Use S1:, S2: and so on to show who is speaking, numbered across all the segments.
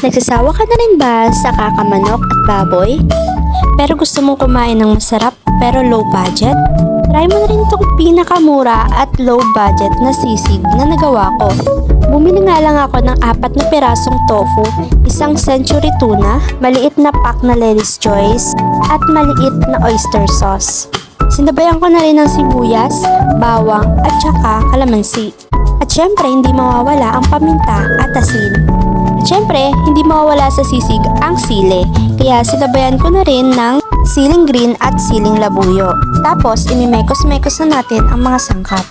S1: Nagsasawa ka na rin ba sa kakamanok at baboy? Pero gusto mong kumain ng masarap pero low budget? Try mo na rin itong pinakamura at low budget na sisig na nagawa ko. Bumili nga lang ako ng 4 na pirasong tofu, isang century tuna, maliit na pack na lettuce choice, at maliit na oyster sauce. Sinabayan ko na rin ng sibuyas, bawang, at saka kalamansi. At syempre, hindi mawawala ang paminta at asin. At syempre, hindi mawawala sa sisig ang sili. Kaya sinabayan ko na rin ng siling green at siling labuyo. Tapos, imimekos-mekos na natin ang mga sangkap.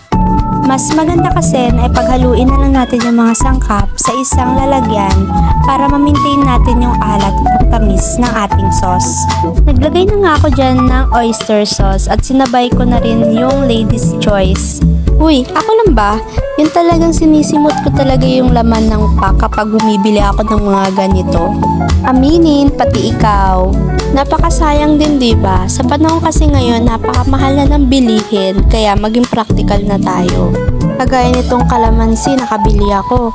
S1: Mas maganda kasi na ipaghaluin na lang natin yung mga sangkap sa isang lalagyan para ma-maintain natin yung alat at tamis ng ating sauce. Naglagay na nga ako dyan ng oyster sauce at sinabay ko na rin yung lady's choice. Uy, ako lang ba? Yun talagang sinisimot ko talaga yung laman ng pack kapag bumibili ako ng mga ganito. Aminin, pati ikaw. Napakasayang din, diba? Sa panahon kasi ngayon, napakamahal na ng bilihin, kaya maging practical na tayo. Kagaya nitong kalamansi, nakabili ako.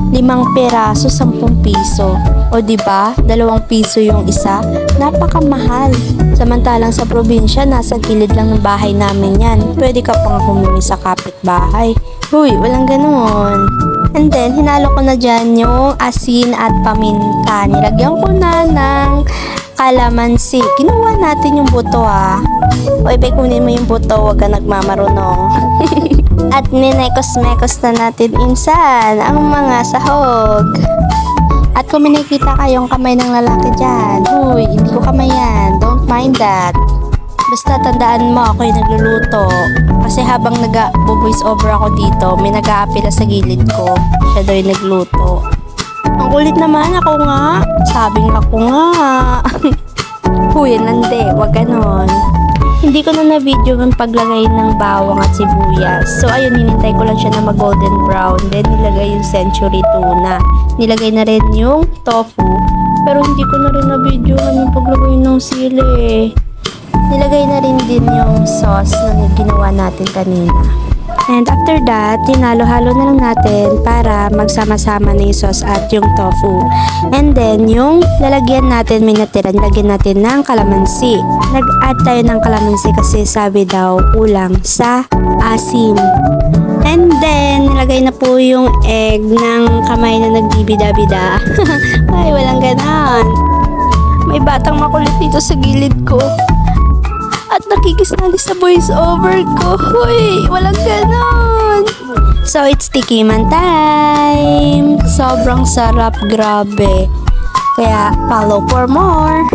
S1: 5 peraso, 10 piso. O diba, 2 piso yung isa, napakamahal. Samantalang sa probinsya, nasa gilid lang ng bahay namin yan. Pwede ka pang humingi sa kapitbahay. Uy, walang ganon. And then, hinalo ko na dyan yung asin at paminta. Nilagyan ko na ng kalamansi. Kinuha natin yung buto O ibig kunin mo yung buto, wag ka nagmamarunong. At ninekos-mekos na natin insan ang mga sahog. At kung may nakikita kayong kamay ng lalaki dyan, huy, hindi ko kamay yan. Don't mind that. Basta tandaan mo, ako yung nagluluto. Kasi habang nag-voice over ako dito, may nag-aapila sa gilid ko. Siya daw yung nagluto. Ang kulit naman, ako nga. Sabing ako nga. Huy, nande, wag ganon. Hindi ko na na-video yung paglagay ng bawang at sibuyas. So ayun, hinintay ko lang siya na mag-golden brown. Then nilagay yung century tuna. Nilagay na rin yung tofu. Pero hindi ko na rin na-video yung paglagay ng sili. Nilagay na rin din yung sauce na ginawa natin kanina. And after that, hinalo-halo na lang natin para magsama-sama na yung sauce at yung tofu. And then, yung lalagyan natin, may natira, nilagyan natin ng kalamansi. Nag-add tayo ng kalamansi kasi sabi daw kulang sa asim. And then, nilagay na po yung egg ng kamay na nagbibida-bida. Ay, walang ganon. May batang makulit dito sa gilid ko. At nakikisali sa voice over ko. Huy, walang ganon. So, it's tikiman time. Sobrang sarap, grabe. Kaya, follow for more.